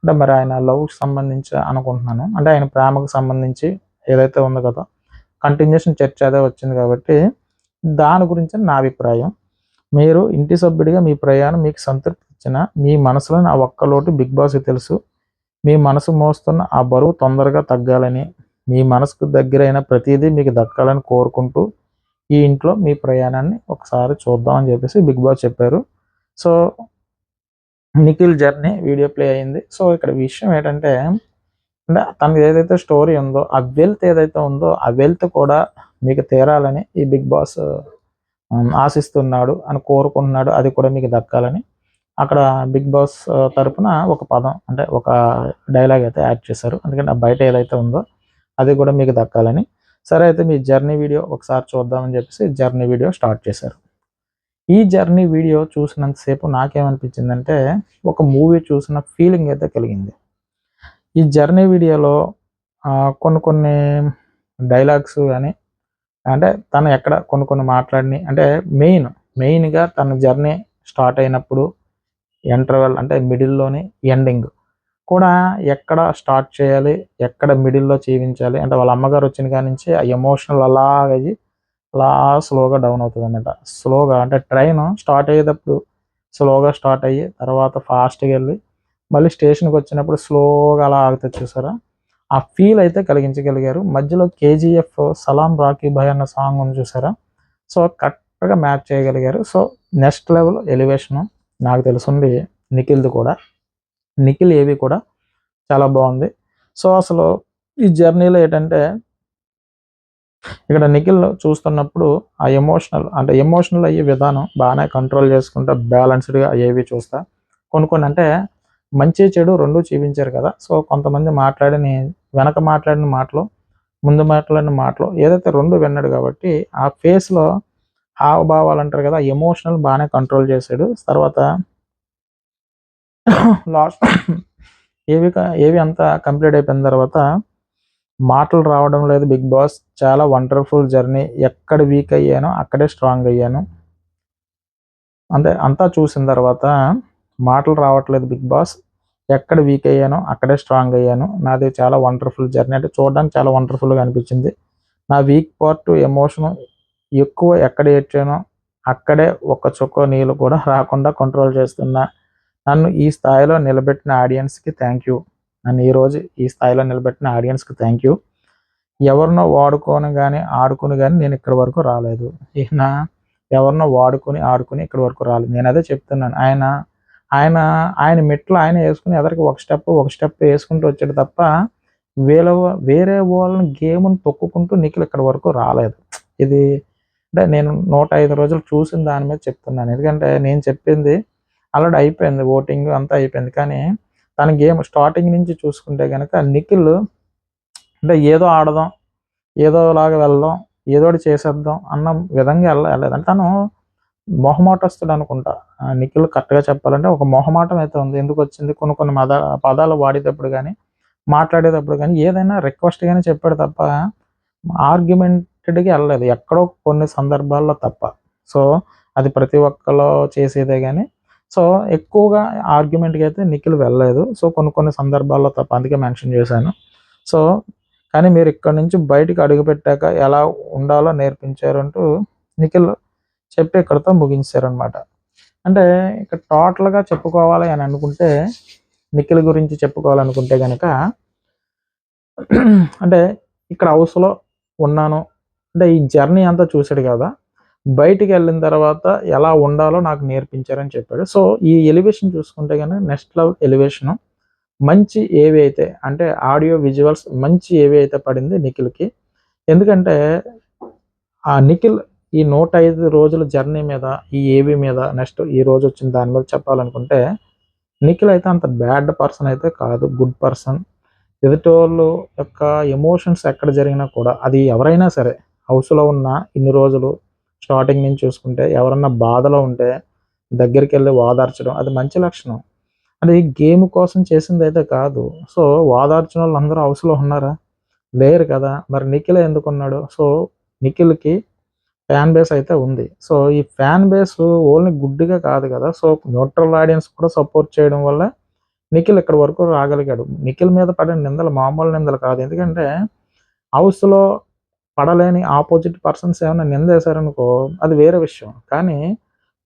అంటే మరి ఆయన లవ్కి సంబంధించి అనుకుంటున్నాను, అంటే ఆయన ప్రేమకు సంబంధించి ఏదైతే ఉందో కదా కంటిన్యూషన్ చర్చ అదే వచ్చింది కాబట్టి దాని గురించి నా అభిప్రాయం. మీరు ఇంటి సభ్యుడిగా మీ ప్రయాణం మీకు సంతృప్తి ఇచ్చిన మీ మనసులోని ఆ ఒక్క లోటు బిగ్ బాస్కి తెలుసు. మీ మనసు మోస్తున్న ఆ బరువు తొందరగా తగ్గాలని, మీ మనసుకు దగ్గరైన ప్రతిదీ మీకు దక్కాలని కోరుకుంటూ ఈ ఇంట్లో మీ ప్రయాణాన్ని ఒకసారి చూద్దాం అని చెప్పేసి బిగ్ బాస్ చెప్పారు. So Nikhil journey video play అయింది. సో ఇక్కడ విషయం ఏంటంటే అంటే తనకి ఏదైతే స్టోరీ ఉందో ఆ వెల్త్ ఏదైతే ఉందో ఆ వెల్త్ కూడా మీకు తీరాలని ఈ బిగ్ బాస్ ఆశిస్తున్నాడు అని కోరుకుంటున్నాడు, అది కూడా మీకు దక్కాలని. అక్కడ బిగ్ బాస్ తరపున ఒక పదం అంటే ఒక డైలాగ్ అయితే యాడ్ చేశారు. ఎందుకంటే బయట ఏదైతే ఉందో అది కూడా మీకు దక్కాలని. సరే అయితే మీ జర్నీ వీడియో ఒకసారి చూద్దామని చెప్పేసి జర్నీ వీడియో స్టార్ట్ చేశారు. ఈ జర్నీ వీడియో చూసినంతసేపు నాకేమనిపించిందంటే ఒక మూవీ చూసిన ఫీలింగ్ అయితే కలిగింది. ఈ జర్నీ వీడియోలో కొన్ని డైలాగ్స్ కానీ అంటే తను ఎక్కడ కొన్ని మాట్లాడిని అంటే మెయిన్గా తన జర్నీ స్టార్ట్ అయినప్పుడు ఇంటర్వెల్ అంటే మిడిల్లోని ఎండింగ్ కూడా ఎక్కడ స్టార్ట్ చేయాలి, ఎక్కడ మిడిల్లో జీవించాలి అంటే వాళ్ళ అమ్మగారు వచ్చిన కాడి నుంచి ఆ ఎమోషనల్ అలాగయ్యి అలా స్లోగా డౌన్ అవుతుంది అన్నమాట. స్లోగా అంటే ట్రైన్ స్టార్ట్ అయ్యేటప్పుడు స్లోగా స్టార్ట్ అయ్యి తర్వాత ఫాస్ట్గా వెళ్ళి మళ్ళీ స్టేషన్కి వచ్చినప్పుడు స్లోగా అలా ఆగుతుంది చూసారా, ఆ ఫీల్ అయితే కలిగించగలిగారు. మధ్యలో కేజీఎఫ్ సలాం రాకీ భాయ్ అన్న సాంగ్ ఉంది చూసారా, సో కరెక్ట్గా మ్యాచ్ చేయగలిగారు. సో నెక్స్ట్ లెవెల్ ఎలివేషను నాకు తెలుసుంది నిఖిల్ది కూడా, నిఖిల్ ఏవి కూడా చాలా బాగుంది. సో అసలు ఈ జర్నీలో ఏంటంటే ఇక్కడ నిఖిల్ చూస్తున్నప్పుడు ఆ ఎమోషనల్ అయ్యే విధానం బాగానే కంట్రోల్ చేసుకుంటా బ్యాలెన్స్డ్గా అయ్యేవి చూస్తా. కొన్ని అంటే మంచి చెడు రెండు చూపించారు కదా. సో కొంతమంది వెనక మాట్లాడిన మాటలు ముందు మాట్లాడిన మాటలు ఏదైతే రెండు విన్నాడు కాబట్టి ఆ ఫేస్లో హావభావాలు అంటారు కదా, ఎమోషనల్ బాగానే కంట్రోల్ చేశాడు. తర్వాత లాస్ట్ ఏవి అంతా కంప్లీట్ అయిపోయిన తర్వాత మాటలు రావడం లేదు బిగ్ బాస్, చాలా వండర్ఫుల్ జర్నీ, ఎక్కడ వీక్ అయ్యానో అక్కడే స్ట్రాంగ్ అయ్యాను, అంతా చూసిన తర్వాత మాటలు రావట్లేదు బిగ్ బాస్, ఎక్కడ వీక్ అయ్యానో అక్కడే స్ట్రాంగ్ అయ్యాను, నాది చాలా వండర్ఫుల్ జర్నీ అంటే చూడడానికి చాలా వండర్ఫుల్గా అనిపించింది. నా వీక్ పార్ట్ ఎమోషను ఎక్కువ ఎక్కడ ఏడ్చానో అక్కడే ఒక్క చుక్క నీళ్ళు కూడా రాకుండా కంట్రోల్ చేస్తున్నా. నన్ను ఈ స్థాయిలో నిలబెట్టిన ఆడియన్స్కి థ్యాంక్ యూ. నన్ను ఈరోజు ఈ స్థాయిలో నిలబెట్టిన ఆడియన్స్కి థ్యాంక్ యూ. ఎవరినో వాడుకొని కానీ ఆడుకుని కానీ నేను ఇక్కడి వరకు రాలేదు. ఈయన ఎవరినో ఆడుకుని ఇక్కడి వరకు రాలేదు. నేను అదే చెప్తున్నాను. ఆయన మెట్లు ఆయన వేసుకుని ఎదరికి ఒక స్టెప్ వేసుకుంటూ వచ్చాడు తప్ప వేరే వాళ్ళని గేమ్ని తొక్కుకుంటూ నిఖిల్ ఇక్కడ వరకు రాలేదు. ఇది అంటే నేను 105 రోజులు చూసిన దాని మీద చెప్తున్నాను. ఎందుకంటే నేను చెప్పింది ఆల్రెడీ అయిపోయింది, ఓటింగ్ అంతా అయిపోయింది. కానీ తన గేమ్ స్టార్టింగ్ నుంచి చూసుకుంటే కనుక నిఖిల్ అంటే ఏదో ఆడదాం, ఏదోలాగా వెళ్దాం, ఏదోటి చేసేద్దాం అన్న విధంగా వెళ్ళలేదంటే తను మొహమాటస్తుడు అనుకుంటా. నిఖిల్ కరెక్ట్గా చెప్పాలంటే ఒక మొహమాటం అయితే ఉంది. ఎందుకు వచ్చింది, కొన్ని పదాలు వాడేటప్పుడు కానీ మాట్లాడేటప్పుడు కానీ ఏదైనా రిక్వెస్ట్ కానీ చెప్పాడు తప్ప ఆర్గ్యుమెంటెడ్గా వెళ్ళలేదు ఎక్కడో కొన్ని సందర్భాల్లో తప్ప. సో అది ప్రతి ఒక్కళ్ళు చేసేదే కానీ సో ఎక్కువగా ఆర్గ్యుమెంట్కి అయితే నిఖిల్ వెళ్ళలేదు. సో కొన్ని సందర్భాల్లో తప్ప, అందుకే మెన్షన్ చేశాను. సో కానీ మీరు ఇక్కడ నుంచి బయటికి అడుగుపెట్టాక ఎలా ఉండాలో నేర్పించారంటూ నిఖిల్ చెప్పి ఇక్కడితో ముగించారనమాట. అంటే ఇక్కడ టోటల్గా చెప్పుకోవాలి అని అనుకుంటే, నిఖిల్ గురించి చెప్పుకోవాలనుకుంటే కనుక అంటే ఇక్కడ హౌస్లో ఉన్నాను అంటే ఈ జర్నీ అంతా చూశాడు కదా, బయటికి వెళ్ళిన తర్వాత ఎలా ఉండాలో నాకు నేర్పించారని చెప్పాడు. సో ఈ ఎలివేషన్ చూసుకుంటే కనుక నెక్స్ట్ లెవెల్ ఎలివేషను మంచి ఏవి అయితే అంటే ఆడియో విజువల్స్ మంచి ఏవి అయితే పడింది నిఖిల్కి. ఎందుకంటే ఆ నిఖిల్ ఈ 105 రోజుల జర్నీ మీద, ఈ ఏవి మీద, నెక్స్ట్ ఈ రోజు వచ్చిన దాని మీద చెప్పాలనుకుంటే, నిఖిల్ అయితే అంత బ్యాడ్ పర్సన్ అయితే కాదు, గుడ్ పర్సన్. ఎదుటోళ్ళు యొక్క ఎమోషన్స్ ఎక్కడ జరిగినా కూడా, అది ఎవరైనా సరే హౌస్లో ఉన్న ఇన్ని రోజులు స్టార్టింగ్ నుంచి చూసుకుంటే ఎవరన్నా బాధలో ఉంటే దగ్గరికి వెళ్ళి ఓదార్చడం అది మంచి లక్షణం. అది గేమ్ కోసం చేసింది అయితే కాదు. సో ఓదార్చిన వాళ్ళు అందరూ హౌస్లో ఉన్నారా? లేరు కదా. మరి నిఖిల్ ఎందుకున్నాడు? సో నిఖిల్కి ఫ్యాన్ బేస్ అయితే ఉంది. సో ఈ ఫ్యాన్ బేస్ ఓన్లీ గుడ్డిగా కాదు కదా. సో న్యూట్రల్ ఆడియన్స్ కూడా సపోర్ట్ చేయడం వల్ల నిఖిల్ ఇక్కడ వరకు రాగలిగాడు. నిఖిల్ మీద పడిన నిందలు మామూలు నిందలు కాదు. ఎందుకంటే హౌస్లో పడలేని ఆపోజిట్ పర్సన్స్ ఏమైనా నిందేశారనుకో అది వేరే విషయం. కానీ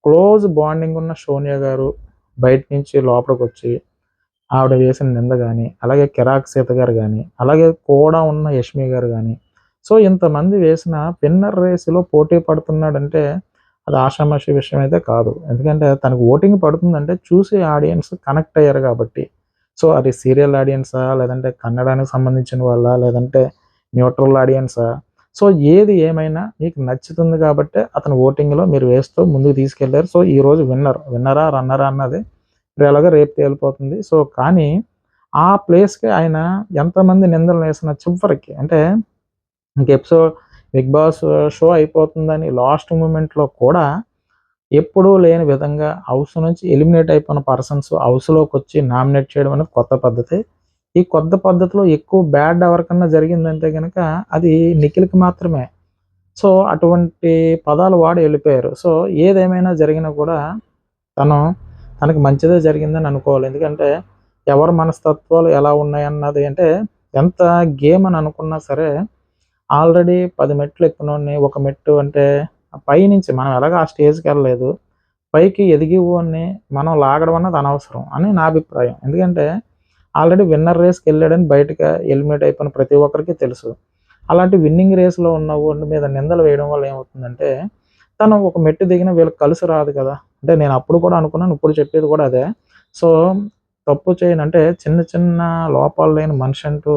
క్లోజ్ బాండింగ్ ఉన్న సోనియా గారు బయట నుంచి లోపలికి వచ్చి ఆవిడ వేసిన నింద కానీ, అలాగే కిరాక్ సీత గారు కానీ, అలాగే కూడా ఉన్న యష్మి గారు కానీ, సో ఇంతమంది వేసిన విన్నర్ రేసులో పోటీ పడుతున్నాడంటే అది ఆషామాషి విషయం అయితే కాదు. ఎందుకంటే తనకు ఓటింగ్ పడుతుందంటే చూసే ఆడియన్స్ కనెక్ట్ అయ్యారు కాబట్టి. సో అది సీరియల్ ఆడియన్సా, లేదంటే కన్నడానికి సంబంధించిన వాళ్ళ, లేదంటే న్యూట్రల్ ఆడియన్సా, సో ఏది ఏమైనా మీకు నచ్చుతుంది కాబట్టి అతను ఓటింగ్లో మీరు వేస్తూ ముందుకు తీసుకెళ్లారు. సో ఈరోజు విన్నరా రన్నరా అన్నది ఎలాగో రేపు తేలిపోతుంది. సో కానీ ఆ ప్లేస్కి ఆయన ఎంతమంది నిందలు వేసిన చివరికి అంటే ఇంక ఎపిసోడ్ బిగ్ బాస్ షో అయిపోతుందని లాస్ట్ మూమెంట్లో కూడా ఎప్పుడూ లేని విధంగా హౌస్ నుంచి ఎలిమినేట్ అయిపోయిన పర్సన్స్ హౌస్లోకి వచ్చి నామినేట్ చేయడం అనేది కొత్త పద్ధతి. ఈ కొత్త పద్ధతిలో ఎక్కువ బ్యాడ్ ఎవరికన్నా జరిగిందంటే కనుక అది నిఖిల్కి మాత్రమే. సో అటువంటి పదాలు వాడి వెళ్ళిపోయారు. సో ఏదేమైనా జరిగినా కూడా తనకు మంచిదే జరిగిందని అనుకోవాలి. ఎందుకంటే ఎవరి మనస్తత్వాలు ఎలా ఉన్నాయన్నది అంటే ఎంత గేమ్ అని అనుకున్నా సరే ఆల్రెడీ 10 మెట్లు ఎక్కినోడిని ఒక మెట్టు అంటే పైనుంచి మనం ఎలాగో ఆ స్టేజ్కి వెళ్ళలేదు, పైకి ఎదిగివోడిని మనం లాగడం అన్నది అనవసరం అని నా అభిప్రాయం. ఎందుకంటే ఆల్రెడీ విన్నర్ రేస్కి వెళ్ళాడని బయటకు ఎలిమినేట్ అయిపోయిన ప్రతి ఒక్కరికి తెలుసు. అలాంటి విన్నింగ్ రేస్లో ఉన్న వాడి మీద నిందలు వేయడం వల్ల ఏమవుతుందంటే తను ఒక మెట్టు దిగిన వీళ్ళకి కలిసి రాదు కదా. అంటే నేను అప్పుడు కూడా అనుకున్నాను, ఇప్పుడు చెప్పేది కూడా అదే. సో తప్పు చేయను అంటే చిన్న చిన్న లోపాలు లేని మనిషి అంటూ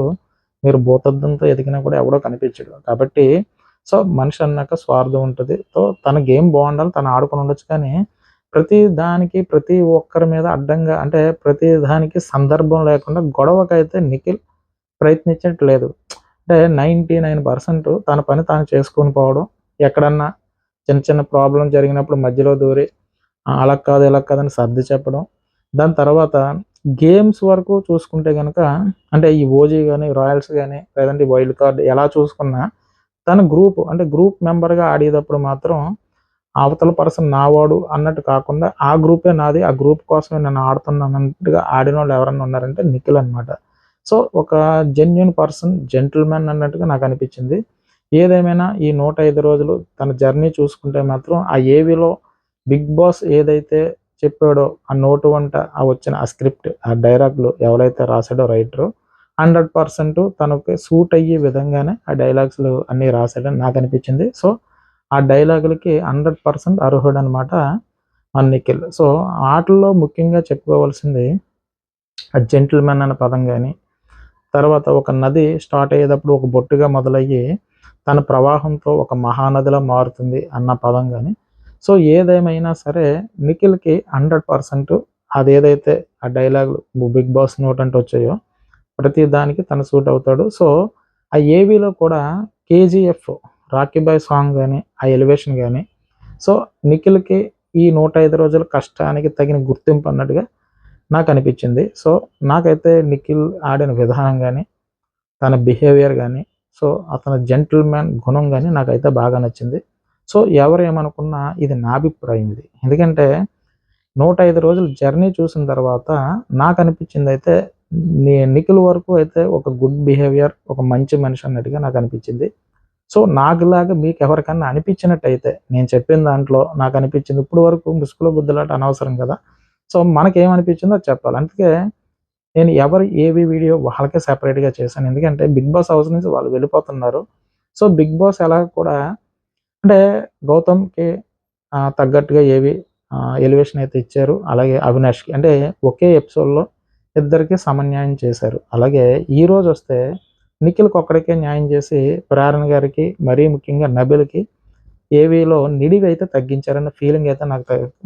మీరు భూతద్దంతో ఎదిగినా కూడా ఎవడో కనిపించడు. కాబట్టి సో మనిషి అన్నాక స్వార్థం ఉంటుంది. సో తన గేమ్ బాగుండాలి, తను ఆడుకుని ఉండొచ్చు. కానీ ప్రతి ఒక్కరి మీద అడ్డంగా అంటే ప్రతి దానికి సందర్భం లేకుండా గొడవకైతే నిఖిల్ ప్రయత్నించట్లేదు. అంటే 99% తన పని తాను చేసుకొని పోవడం, ఎక్కడన్నా చిన్న చిన్న ప్రాబ్లం జరిగినప్పుడు మధ్యలో దూరి అలా కాదు ఇలా కాదని సర్ది చెప్పడం. దాని తర్వాత గేమ్స్ వరకు చూసుకుంటే కనుక అంటే ఈ ఓజీ కానీ, రాయల్స్ కానీ, లేదంటే వైల్డ్ కార్డ్ ఎలా చూసుకున్నా తన గ్రూప్ మెంబర్గా ఆడేటప్పుడు మాత్రం అవతల పర్సన్ నావాడు అన్నట్టు కాకుండా ఆ గ్రూపే నాది, ఆ గ్రూప్ కోసమే నేను ఆడుతున్నాను అన్నట్టుగా ఆడిన వాళ్ళు ఎవరన్నా ఉన్నారంటే నిఖిల్ అనమాట. సో ఒక జెన్యున్ పర్సన్, జెంటిల్మెన్ అన్నట్టుగా నాకు అనిపించింది. ఏదేమైనా ఈ 105 రోజులు తన జర్నీ చూసుకుంటే మాత్రం ఆ ఏవీలో బిగ్ బాస్ ఏదైతే చెప్పాడో ఆ నోటు వంట ఆ వచ్చిన ఆ స్క్రిప్ట్, ఆ డైలాగులు ఎవరైతే రాశాడో రైటరు 100% తనకి సూట్ అయ్యే విధంగానే ఆ డైలాగ్స్లు అన్నీ రాశాడని నాకు అనిపించింది. సో ఆ డైలాగులకి 100% అర్హుడనమాట మన నిఖిల్. సో ఆటల్లో ముఖ్యంగా చెప్పుకోవాల్సింది ఆ జెంటిల్మెన్ అన్న పదం కానీ, తర్వాత ఒక నది స్టార్ట్ అయ్యేటప్పుడు ఒక బొట్టుగా మొదలయ్యి తన ప్రవాహంతో ఒక మహానదిలా మారుతుంది అన్న పదం కానీ, సో ఏదేమైనా సరే నిఖిల్కి 100% అదేదైతే ఆ డైలాగులు బిగ్ బాస్ నోట్ అంటే వచ్చాయో ప్రతి దానికి తను సూట్ అవుతాడు. సో ఆ ఏవీలో కూడా కేజీఎఫ్ రాకీ బాయ్ సాంగ్ కానీ, ఆ ఎలివేషన్ కానీ, సో నిఖిల్కి ఈ 105 రోజుల కష్టానికి తగిన గుర్తింపు అన్నట్టుగా నాకు అనిపించింది. సో నాకైతే నిఖిల్ ఆడిన విధానం కానీ, తన బిహేవియర్ కానీ, సో అతని జెంటిల్మెన్ గుణం కానీ నాకైతే బాగా నచ్చింది. సో ఎవరు ఏమనుకున్నా ఇది నా అభిప్రాయం ఇది. ఎందుకంటే 105 రోజులు జర్నీ చూసిన తర్వాత నాకు అనిపించిందయితే నిఖిల్ వరకు అయితే ఒక గుడ్ బిహేవియర్, ఒక మంచి మనిషి అన్నట్టుగా నాకు అనిపించింది. సో నాకులాగా మీకు ఎవరికన్నా అనిపించినట్టయితే నేను చెప్పిన దాంట్లో నాకు అనిపించింది ఇప్పటి వరకు ముసుగులో గుద్దులాట అనవసరం కదా. సో మనకేమనిపించిందో అది చెప్పాలి. అందుకే నేను ఎవరు ఏవి వీడియో వాళ్ళకే సెపరేట్‌గా చేశాను. ఎందుకంటే 'బిగ్ బాస్' హౌస్ నుంచి వాళ్ళు వెళ్ళిపోతున్నారు. సో 'బిగ్ బాస్' ఎలాగ కూడా అంటే గౌతమ్‌కి తగ్గట్టుగా ఏవి ఎలివేషన్ అయితే ఇచ్చారు. అలాగే అవినాష్‌కి అంటే ఒకే ఎపిసోడ్‌లో ఇద్దరికీ సమన్యాయం చేశారు. అలాగే ఈరోజొస్తే నిఖిల్‌కి ఒక్కడికే న్యాయం చేసి ప్రేరణ గారికి మరీ ముఖ్యంగా నబిల్‌కి ఏవీలో నిడివైతే తగ్గించారన్న ఫీలింగ్ అయితే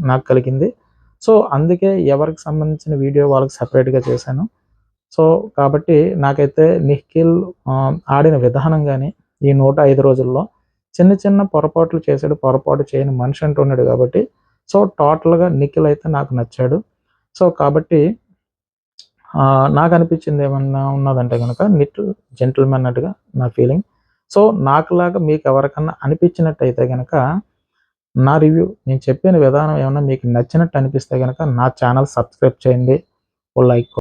నాకు కలిగింది. సో అందుకే ఎవరికి సంబంధించిన వీడియో వాళ్ళకి సెపరేట్‌గా చేశాను. సో కాబట్టి నాకైతే నిఖిల్ ఆడిన విధానం గాని, ఈ 105 రోజుల్లో చిన్న చిన్న పొరపాట్లు చేశాడు. పొరపాటు చేయని మనిషి అంటూ ఉన్నాడు కాబట్టి, సో టోటల్‌గా నిఖిల్ అయితే నాకు నచ్చాడు. సో కాబట్టి నాకనిపించింది ఏమన్నా ఉన్నదంటే గనక నిఖిల్ జెంటిల్‌మన్ అన్నట్టుగా నా ఫీలింగ్. సో నాకులాగా మీకెవరికన్నా అనిపించినట్టయితే గనక నా రివ్యూ నేను చెప్పిన విధానం ఏమన్నా మీకు నచ్చినట్టు అనిపిస్తే గనక నా ఛానల్ సబ్స్క్రైబ్ చేయండి. ఓ లైక్